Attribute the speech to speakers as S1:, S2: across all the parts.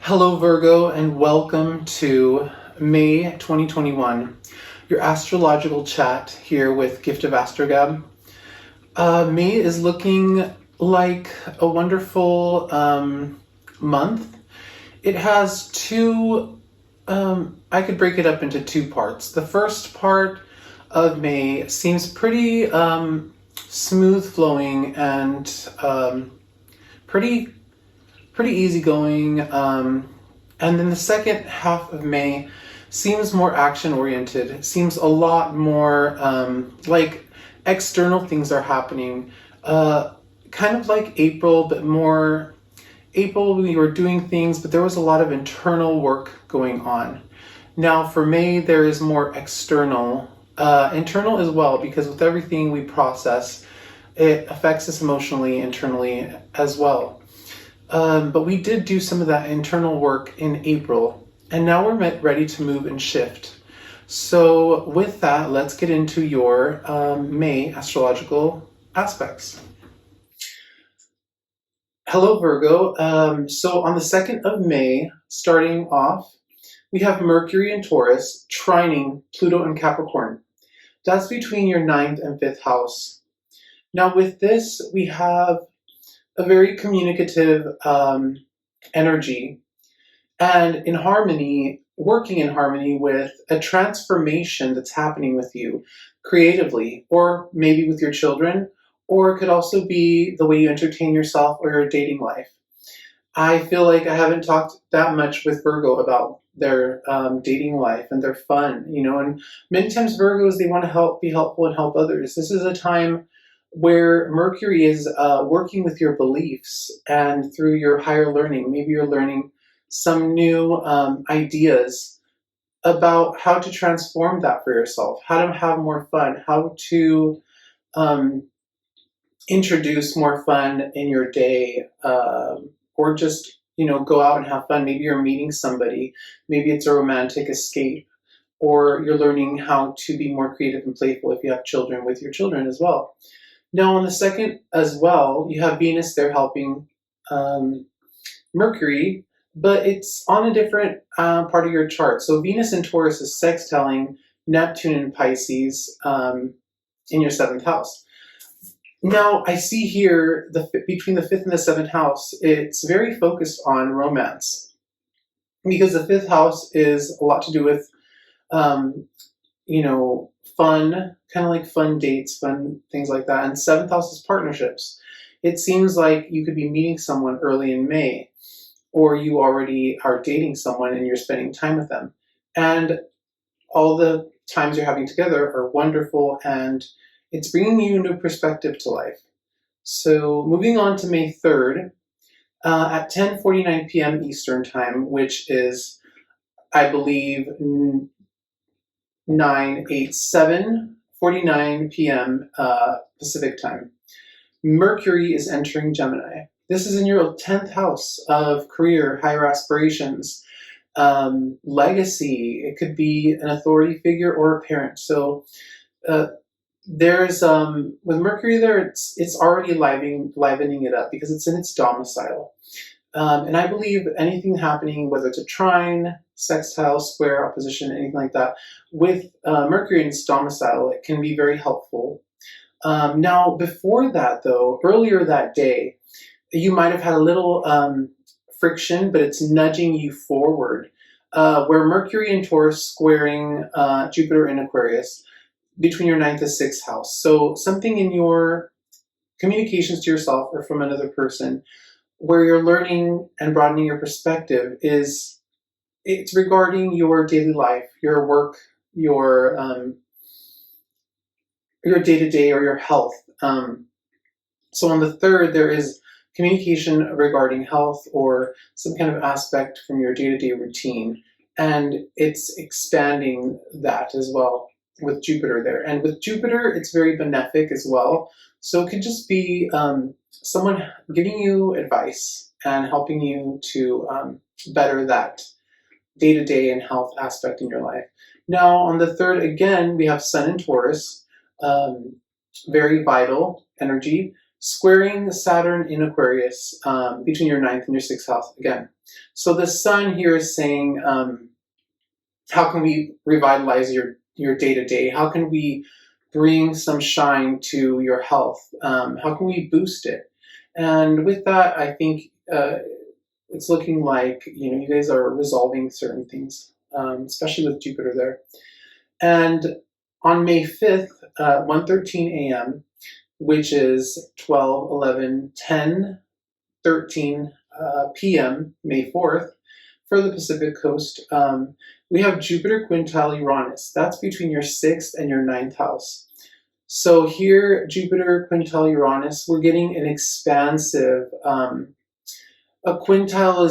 S1: Hello, Virgo, and welcome to May 2021, your astrological chat here with Gift of Astro Gab. May is looking like a wonderful month. It has I could break it up into two parts. The first part of May seems pretty smooth flowing and pretty easygoing. And then the second half of May seems more action oriented. Seems a lot more like external things are happening. Kind of like April, but more April we were doing things, but there was a lot of internal work going on. Now for May, there is more external, internal as well, because with everything we process, it affects us emotionally, internally as well. But we did do some of that internal work in April, and now we're ready to move and shift. So with that, let's get into your May astrological aspects. Hello, Virgo. So on the 2nd of May, starting off, we have Mercury in Taurus, trining Pluto in Capricorn. That's between your 9th and 5th house. Now with this, we have a very communicative energy and in harmony, working in harmony with a transformation that's happening with you creatively, or maybe with your children, or it could also be the way you entertain yourself or your dating life. I feel like I haven't talked that much with Virgo about their dating life and their fun, and many times Virgos, they want to be helpful and help others. This is a time where Mercury is working with your beliefs and through your higher learning. Maybe you're learning some new ideas about how to transform that for yourself, how to have more fun, how to introduce more fun in your day, or just, go out and have fun. Maybe you're meeting somebody, maybe it's a romantic escape, or you're learning how to be more creative and playful if you have children, with your children as well. Now on the 2nd as well, you have Venus there helping Mercury, but it's on a different part of your chart. So Venus in Taurus is sextiling Neptune in Pisces in your 7th house. Now I see here between the 5th and the 7th house, it's very focused on romance, because the 5th house is a lot to do with fun, kind of like fun dates, fun things like that. And 7th house is partnerships. It seems like you could be meeting someone early in May, or you already are dating someone and you're spending time with them. And all the times you're having together are wonderful, and it's bringing you a new perspective to life. So moving on to May 3rd, at 10:49 p.m. Eastern Time, which is, I believe, 7:49 p.m. Pacific Time. Mercury is entering Gemini. This is in your 10th house of career, higher aspirations, legacy. It could be an authority figure or a parent. So there's with Mercury there, it's already livening it up because it's in its domicile. And I believe anything happening, whether it's a trine, sextile, square, opposition, anything like that, with Mercury in its domicile, it can be very helpful. Now, before that, though, earlier that day, you might have had a little friction, but it's nudging you forward, where Mercury in Taurus squaring Jupiter in Aquarius between your 9th and 6th house. So something in your communications to yourself or from another person, where you're learning and broadening your perspective, it's regarding your daily life, your work, your day-to-day, or your health. So on the 3rd, there is communication regarding health or some kind of aspect from your day-to-day routine, and it's expanding that as well with Jupiter there. And with Jupiter, it's very benefic as well. So it could just be someone giving you advice and helping you to better that day-to-day and health aspect in your life. Now, on the 3rd, again, we have Sun in Taurus, very vital energy, squaring Saturn in Aquarius between your ninth and your sixth house again. So the sun here is saying, how can we revitalize your day-to-day? How can we bring some shine to your health? How can we boost it? And with that, I think it's looking like, you guys are resolving certain things, especially with Jupiter there. And on May 5th, 1:13 a.m., which is 12, 11, 10, 13 p.m., May 4th, for the Pacific Coast, we have Jupiter quintile Uranus. That's between your 6th and your 9th house. So here, Jupiter quintile Uranus, we're getting an expansive, a quintile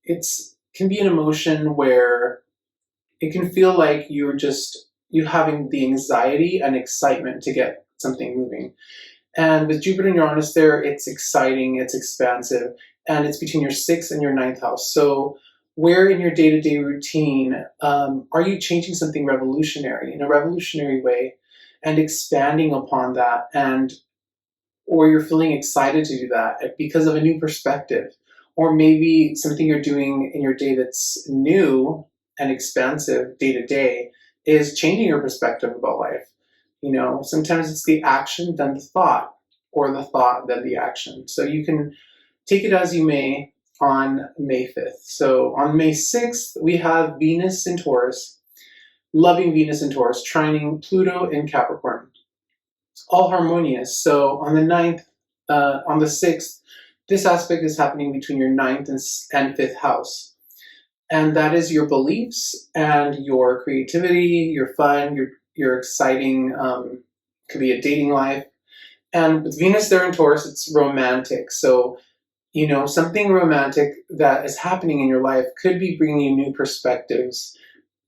S1: is can be an emotion where it can feel like you having the anxiety and excitement to get something moving. And with Jupiter and Uranus there, it's exciting, it's expansive, and it's between your 6th and your 9th house. So where in your day-to-day routine are you changing something revolutionary, in a revolutionary way, and expanding upon that, or you're feeling excited to do that because of a new perspective, or maybe something you're doing in your day that's new and expansive day to day is changing your perspective about life. Sometimes it's the action then the thought, or the thought then the action. So you can take it as you may on May 5th. So on May 6th, we have Venus in Taurus, loving Venus in Taurus, trining Pluto in Capricorn. All harmonious. So on the 9th, on the 6th, this aspect is happening between your 9th and 5th house. And that is your beliefs and your creativity, your fun, your exciting, could be a dating life. And with Venus there in Taurus, it's romantic. So, something romantic that is happening in your life could be bringing you new perspectives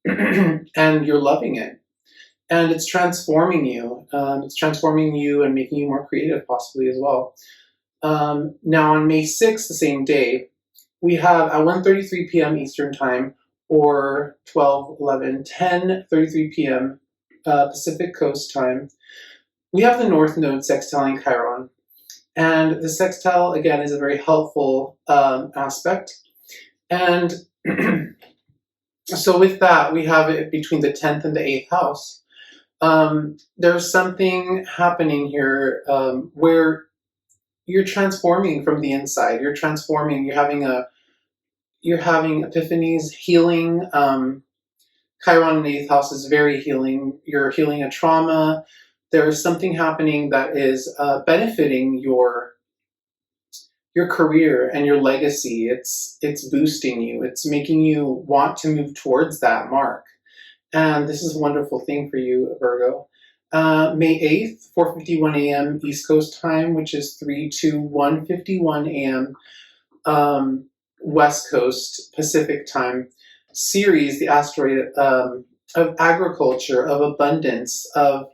S1: and you're loving it. And it's transforming you. It's transforming you and making you more creative possibly as well. Now on May 6th, the same day, we have at 1:33 p.m. Eastern Time, or 12, 11, 10:33 p.m. Pacific Coast Time, we have the North Node sextiling Chiron. And the sextile, again, is a very helpful aspect. And so with that, we have it between the 10th and the 8th house. There's something happening here where you're transforming from the inside. You're transforming. You're having epiphanies, healing. Chiron in the 8th house is very healing. You're healing a trauma. There is something happening that is benefiting your career and your legacy. It's boosting you. It's making you want to move towards that mark. And this is a wonderful thing for you, Virgo. May 8th, 4:51 a.m. East Coast time, which is 3 to 1:51 a.m. West Coast Pacific time. Ceres, the asteroid of agriculture, of abundance, of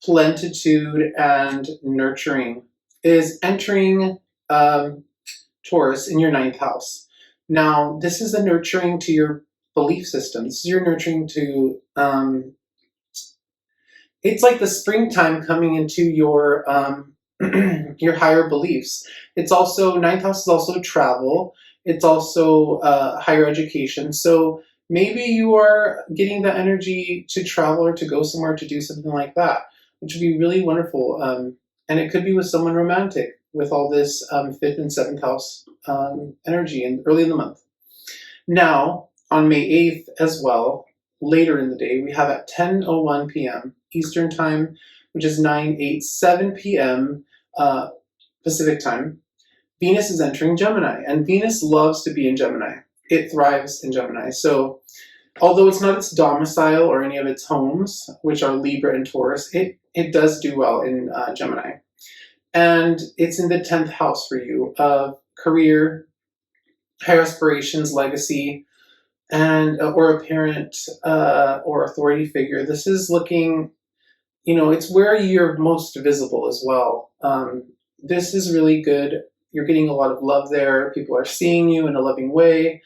S1: plenitude and nurturing, is entering Taurus in your 9th house. Now, this is a nurturing to your belief system. This is your nurturing to, it's like the springtime coming into your your higher beliefs. It's also, 9th house is also travel. It's also higher education. So maybe you are getting the energy to travel or to go somewhere to do something like that, which would be really wonderful. And it could be with someone romantic with all this 5th and 7th house energy and early in the month. Now, on May 8th as well, later in the day, we have at 10:01 p.m. Eastern Time, which is 9:07 p.m. Pacific Time, Venus is entering Gemini. And Venus loves to be in Gemini. It thrives in Gemini. So although it's not its domicile or any of its homes, which are Libra and Taurus, it does do well in Gemini. And it's in the 10th house for you of career, higher aspirations, legacy, and or a parent or authority figure. This is looking, it's where you're most visible as well. This is really good. You're getting a lot of love there. People are seeing you in a loving way.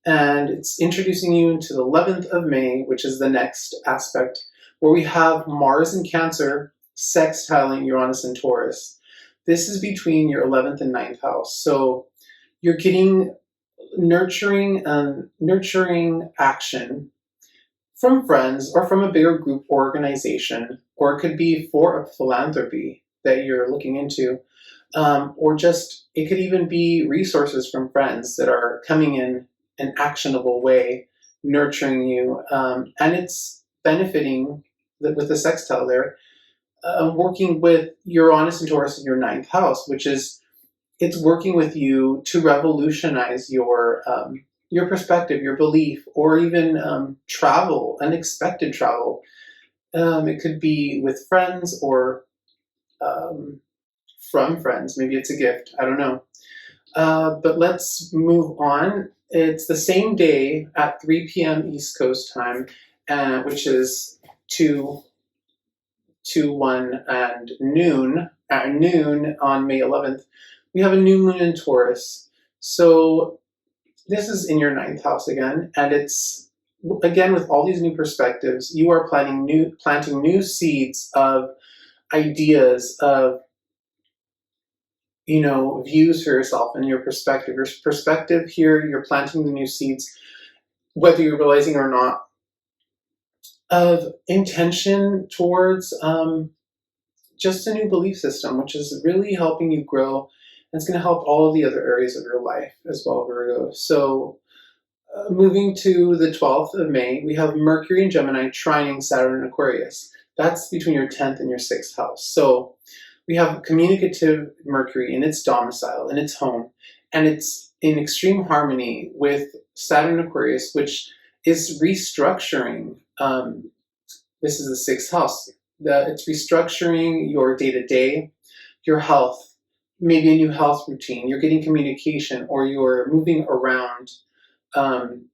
S1: And it's introducing you into the 11th of May, which is the next aspect, where we have Mars in Cancer sextiling Uranus and Taurus. This is between your 11th and 9th house. So you're getting nurturing action from friends or from a bigger group organization, or it could be for a philanthropy that you're looking into, or just it could even be resources from friends that are coming in an actionable way, nurturing you, and it's benefiting with the sextile there, working with Uranus and Taurus in your 9th house, which is it's working with you to revolutionize your perspective, your belief, or even travel, unexpected travel. It could be with friends or from friends. Maybe it's a gift. I don't know. But let's move on. It's the same day at 3 p.m. East Coast time, which is 1 and noon. At noon on May 11th, we have a new moon in Taurus. So this is in your 9th house again, and it's again with all these new perspectives. You are planting new seeds of ideas, of views for yourself and your perspective. Your perspective here, you're planting the new seeds, whether you're realizing or not, of intention towards just a new belief system, which is really helping you grow. And it's going to help all of the other areas of your life as well, Virgo. So moving to the 12th of May, we have Mercury in Gemini trining Saturn in Aquarius. That's between your 10th and your 6th house. So we have communicative Mercury in its domicile, in its home, and it's in extreme harmony with Saturn in Aquarius, which is restructuring. This is the 6th house. It's restructuring your day-to-day, your health, maybe a new health routine. You're getting communication, or you're moving around. And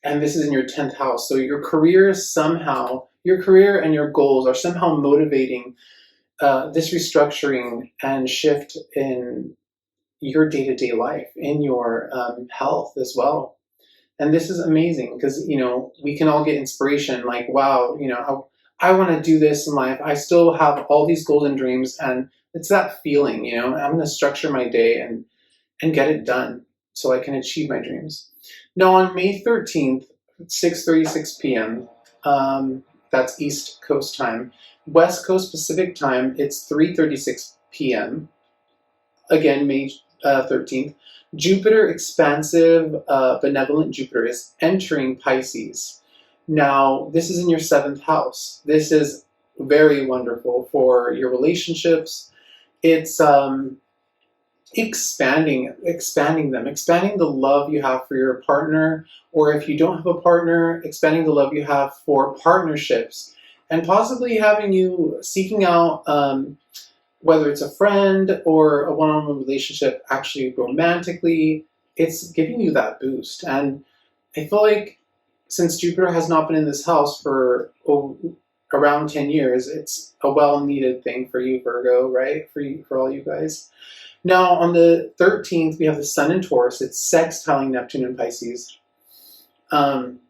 S1: this is in your 10th house. So your career and your goals are somehow motivating this restructuring and shift in your day-to-day life, in your health as well. And this is amazing because, we can all get inspiration like, wow, I want to do this in life. I still have all these goals and dreams. And it's that feeling, I'm going to structure my day and get it done so I can achieve my dreams. Now on May 13th, 6:36 p.m., that's East Coast time. West Coast Pacific time, it's 3:36 p.m. Again, May 13th. Jupiter, expansive, benevolent Jupiter, is entering Pisces. Now, this is in your 7th house. This is very wonderful for your relationships. It's expanding them, expanding the love you have for your partner, or if you don't have a partner, expanding the love you have for partnerships, and possibly having you seeking out, whether it's a friend or a one-on-one relationship, actually romantically. It's giving you that boost. And I feel like since Jupiter has not been in this house for around 10 years, it's a well-needed thing for you, Virgo, right? For all you guys. Now, on the 13th, we have the Sun in Taurus. It's sextiling Neptune in Pisces. And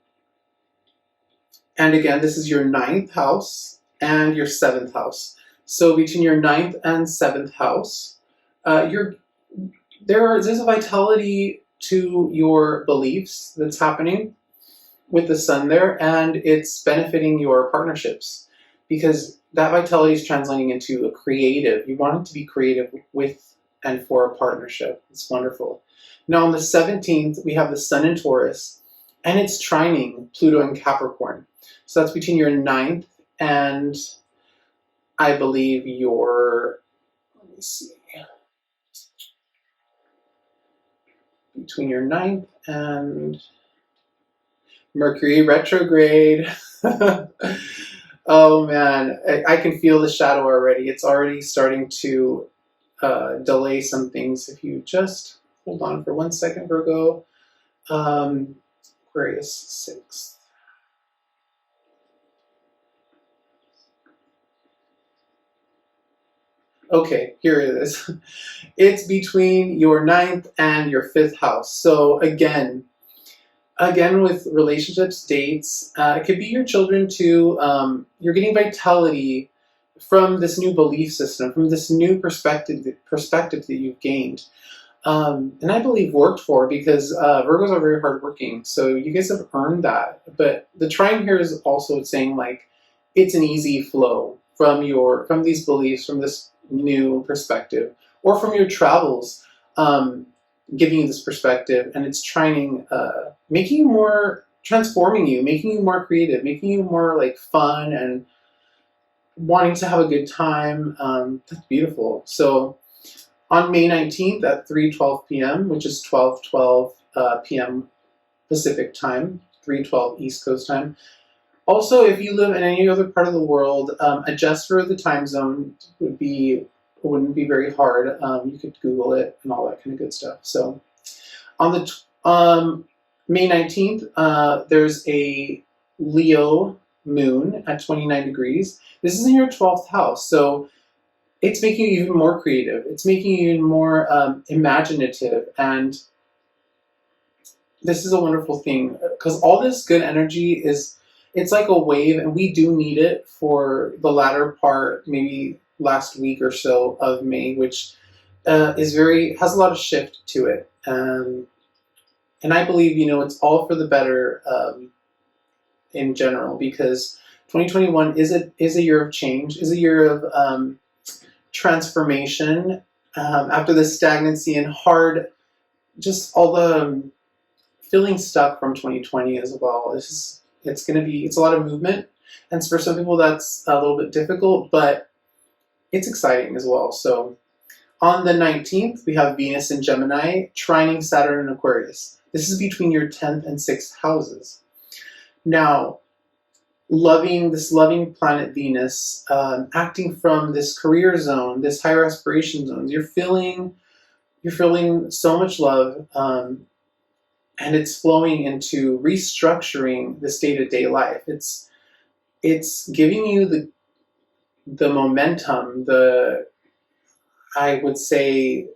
S1: again, this is your 9th house and your 7th house. So between your 9th and 7th house, there's a vitality to your beliefs that's happening with the Sun there, and it's benefiting your partnerships because that vitality is translating into a creative. You want it to be creative with and for a partnership. It's wonderful. Now on the 17th, we have the Sun in Taurus, and it's trining Pluto in Capricorn. So that's between your 9th and I believe let me see, between your 9th and Mercury retrograde. Oh man, I can feel the shadow already. It's already starting to delay some things. If you just hold on for 1 second, Virgo. Aquarius 6th. Okay, here it is. It's between your 9th and your 5th house. So again with relationships, dates, it could be your children too. You're getting vitality from this new belief system, from this new perspective that you've gained. And I believe worked for, because Virgos are very hardworking, so you guys have earned that. But the trine here is also saying like it's an easy flow from these beliefs, from this new perspective, or from your travels, giving you this perspective, and it's trining, making you more, transforming you, making you more creative, making you more like fun and wanting to have a good time. That's beautiful. So on May 19th at 3:12 p.m., which is 12:12 p.m. Pacific time, 3:12 East Coast time. Also, if you live in any other part of the world, adjust for the time zone wouldn't be very hard. You could Google it and all that kind of good stuff. So on the May 19th, there's a Leo moon at 29 degrees. This is in your 12th house, so it's making you even more creative. It's making you even more imaginative, and this is a wonderful thing, because all this good energy it's like a wave, and we do need it for the latter part, maybe last week or so of May, which has a lot of shift to it. And I believe, it's all for the better in general, because 2021 is a year of change, is a year of transformation, after the stagnancy and hard, just all the feeling stuck from 2020 as well. It's a lot of movement, and for some people that's a little bit difficult, but it's exciting as well. So on the 19th, we have Venus in Gemini, trining Saturn in Aquarius. This is between your 10th and 6th houses. Now, this loving planet Venus, acting from this career zone, this higher aspiration zone, you're feeling so much love, and it's flowing into restructuring this day-to-day life. It's giving you the momentum, I would say,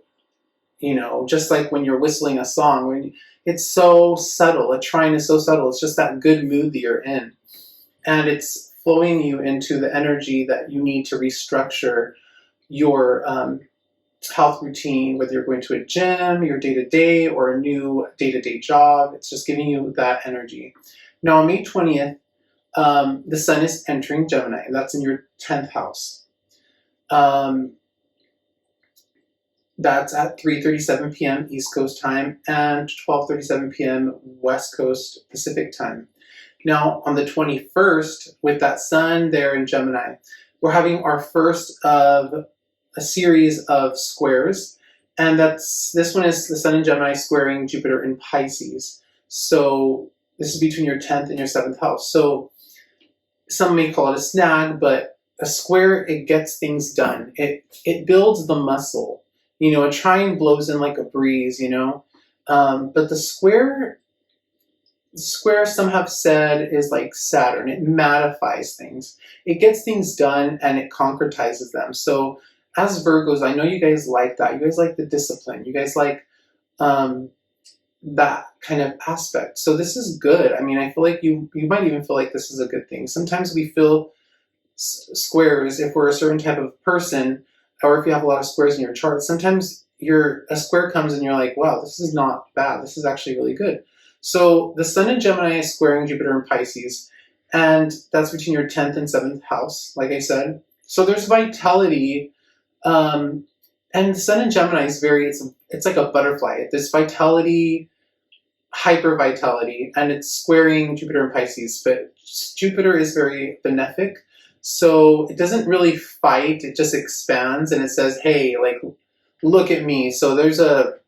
S1: just like when you're whistling a song, it's so subtle. A trine is so subtle. It's just that good mood that you're in. And it's flowing you into the energy that you need to restructure your health routine, whether you're going to a gym, your day-to-day, or a new day-to-day job. It's just giving you that energy. Now, on May 20th, the sun is entering Gemini, and that's in your 10th house. That's at 3:37 p.m. East Coast time and 12:37 p.m. West Coast Pacific time. Now, on the 21st, with that sun there in Gemini, we're having our first of a series of squares, and this one is the sun in Gemini squaring Jupiter in Pisces. So this is between your 10th and your 7th house. So some may call it a snag, but a square, it gets things done. It builds the muscle. A trine blows in like a breeze, but the square, some have said, is like Saturn. It mattifies things. It gets things done, and it concretizes them. So as Virgos, I know you guys like that. You guys like the discipline. You guys like that kind of aspect. So this is good. I mean, I feel like you might even feel like this is a good thing. Sometimes we feel squares if we're a certain type of person, or if you have a lot of squares in your chart. Sometimes a square comes and you're like, wow, this is not bad. This is actually really good. So the sun in Gemini is squaring Jupiter in Pisces, and that's between your 10th and 7th house, like I said. So there's vitality, and the sun in Gemini is it's like a butterfly. This vitality, hyper vitality, and it's squaring Jupiter in Pisces, but Jupiter is very benefic. So it doesn't really fight, it just expands, and it says, hey, like, look at me. So there's a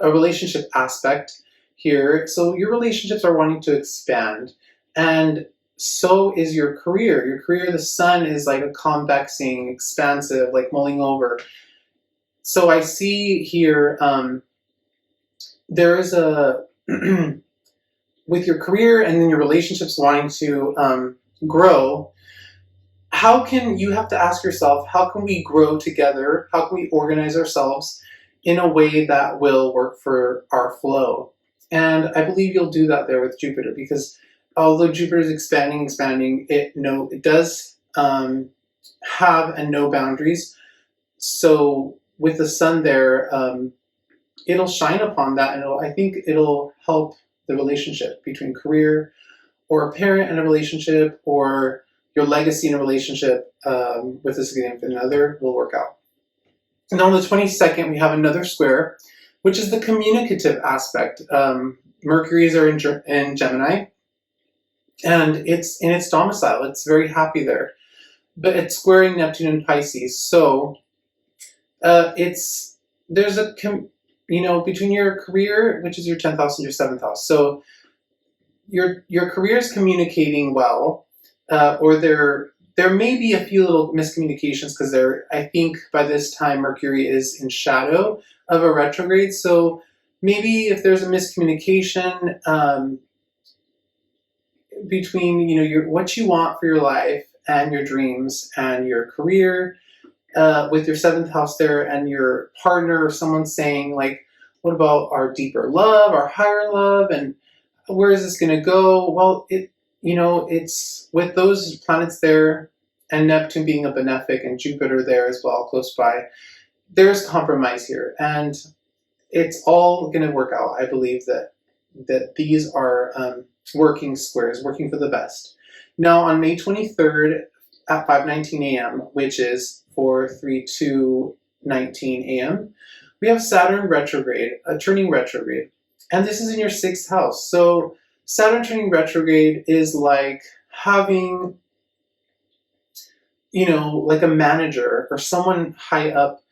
S1: relationship aspect here. So your relationships are wanting to expand, and so is your career. Your career, the sun is like a convexing, expansive, like mulling over. So I see here, there is a, with your career and then your relationships wanting to grow, you have to ask yourself, how can we grow together? How can we organize ourselves in a way that will work for our flow? And I believe you'll do that there with Jupiter, because although Jupiter is expanding, it does have and no boundaries. So with the sun there, it'll shine upon that, and I think it'll help the relationship between career or a parent in a relationship or your legacy in a relationship with a significant other will work out. And on the 22nd, we have another square, which is the communicative aspect. Mercury's are in Gemini, and it's in its domicile. It's very happy there, but it's squaring Neptune and Pisces. So there's a between your career, which is your 10th house, and your 7th house. So your career is communicating well, or there may be a few little miscommunications because I think by this time Mercury is in shadow of a retrograde. So maybe if there's a miscommunication between what you want for your life and your dreams and your career, with your 7th house there and your partner or someone saying like, what about our deeper love, our higher love, and where is this going to go? Well, it's with those planets there and Neptune being a benefic and Jupiter there as well, close by, there's compromise here, and it's all going to work out. I believe that these are working squares, working for the best. Now on May 23rd at 5:19 a.m., which is 4:32:19 a.m., we have Saturn retrograde, turning retrograde, and this is in your 6th house. So Saturn turning retrograde is like having, like a manager or someone high up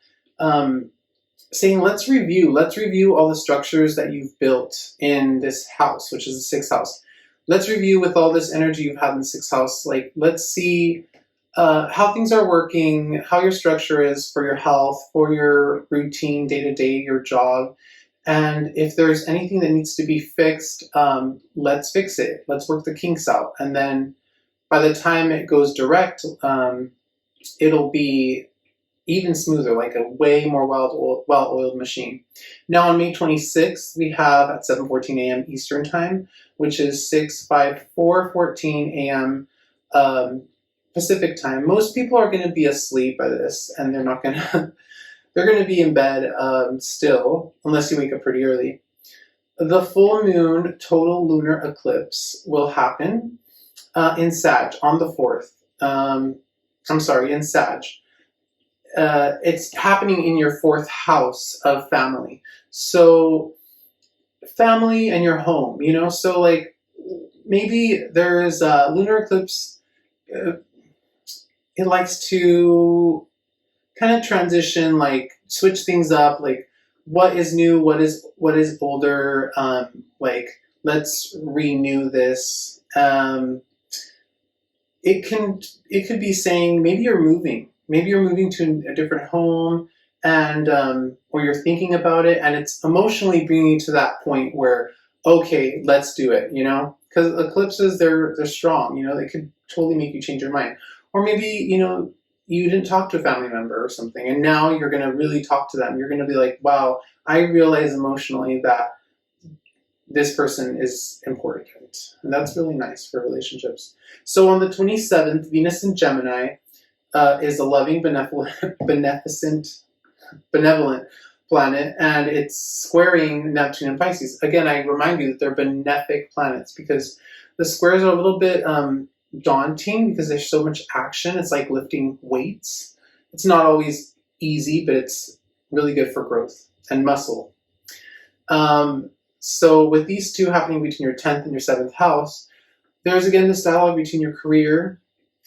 S1: saying, let's review all the structures that you've built in this house, which is the 6th house. Let's review with all this energy you've had in the 6th house. Like, let's see how things are working, how your structure is for your health, for your routine, day-to-day, your job. And if there's anything that needs to be fixed, let's fix it. Let's work the kinks out. And then by the time it goes direct, it'll be even smoother, like a way more well-oiled machine. Now on May 26th, we have at 7:14 a.m. Eastern Time, which is 6:54:14 a.m. Pacific Time. Most people are going to be asleep by this, and they're not going to. They're going to be in bed still, unless you wake up pretty early. The full moon total lunar eclipse will happen in Sag on the 4th. In Sag. It's happening in your 4th house of family. So family and your home, so like maybe there's a lunar eclipse. It likes to kind of transition, like switch things up, like what is new, what is older, like let's renew this. It could be saying maybe you're moving to a different home, and or you're thinking about it, and it's emotionally bringing you to that point where, okay, let's do it, because eclipses, they're strong, they could totally make you change your mind. Or maybe, you didn't talk to a family member or something, and now you're going to really talk to them. You're going to be like, wow, I realize emotionally that this person is important. And that's really nice for relationships. So on the 27th, Venus in Gemini is a loving, benevolent planet, and it's squaring Neptune and Pisces. Again, I remind you that they're benefic planets because the squares are a little bit daunting because there's so much action. It's like lifting weights. It's not always easy, but it's really good for growth and muscle. So with these two happening between your 10th and your 7th house, there's again this dialogue between your career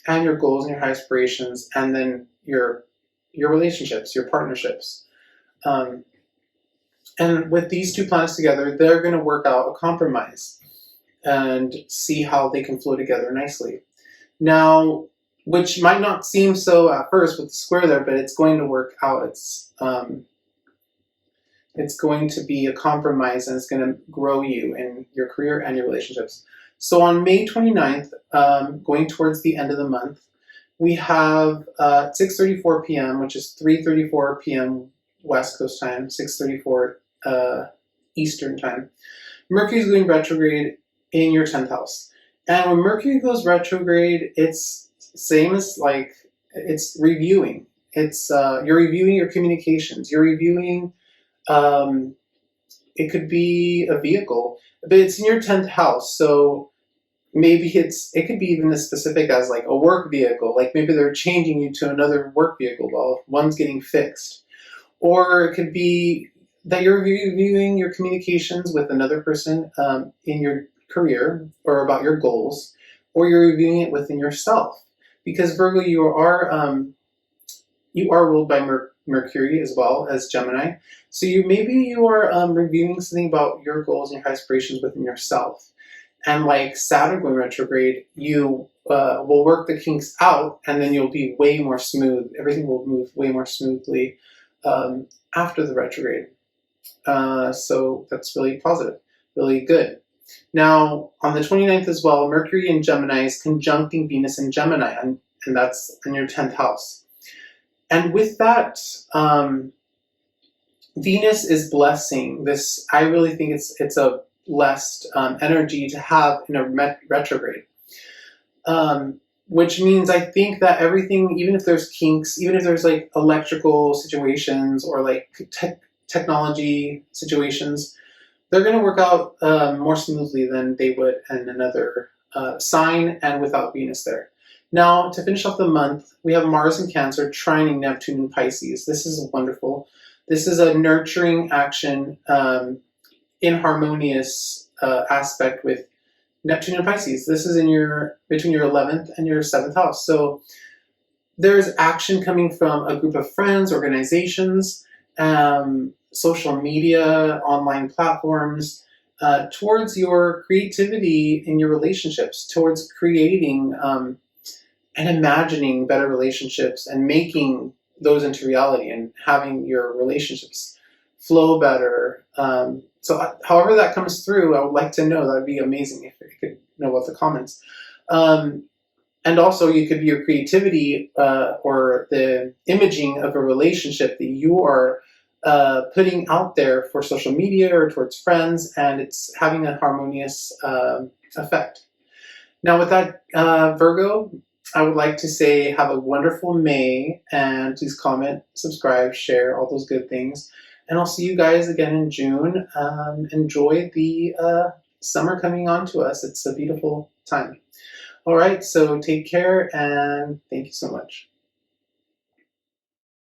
S1: and your goals and your high aspirations, and then your relationships, your partnerships. And with these two planets together, they're going to work out a compromise and see how they can flow together nicely. Now, which might not seem so at first with the square there, but it's going to work out. It's going to be a compromise, and it's going to grow you in your career and your relationships. So on May 29th, going towards the end of the month, we have 6:34 p.m., which is 3:34 p.m. West Coast time, 6:34 Eastern time. Mercury's going retrograde in your 10th house. And when Mercury goes retrograde, it's same as like It's reviewing. It's you're reviewing your communications. You're reviewing. Um, it could be a vehicle, but it's in your 10th house, so maybe it could be even as specific as like a work vehicle. Like maybe they're changing you to another work vehicle while one's getting fixed, or it could be that you're reviewing your communications with another person in your career or about your goals, or you're reviewing it within yourself. Because Virgo, you are ruled by Mercury as well as Gemini. So you are reviewing something about your goals and your aspirations within yourself. And like Saturn going retrograde, you will work the kinks out, and then you'll be way more smooth. Everything will move way more smoothly after the retrograde. So that's really positive, really good. Now, on the 29th as well, Mercury in Gemini is conjuncting Venus in Gemini, and that's in your 10th house. And with that, Venus is blessing this. I really think it's a blessed energy to have in a retrograde. Which means I think that everything, even if there's kinks, even if there's like electrical situations or like technology situations, they're going to work out more smoothly than they would in another sign and without Venus there. Now, to finish off the month, we have Mars in Cancer trining Neptune in Pisces. This is wonderful. This is a nurturing action in harmonious aspect with Neptune and Pisces. This is between your 11th and your 7th house. So there's action coming from a group of friends, organizations, social media, online platforms, towards your creativity in your relationships, towards creating and imagining better relationships and making those into reality and having your relationships flow better. So however that comes through, I would like to know. That would be amazing if you could know about the comments. And also you could be your creativity or the imaging of a relationship that you are putting out there for social media or towards friends, and it's having a harmonious effect. Now with that, Virgo, I would like to say have a wonderful May, and please comment, subscribe, share, all those good things. And I'll see you guys again in June. Enjoy the summer coming on to us. It's a beautiful time. All right, so take care, and thank you so much.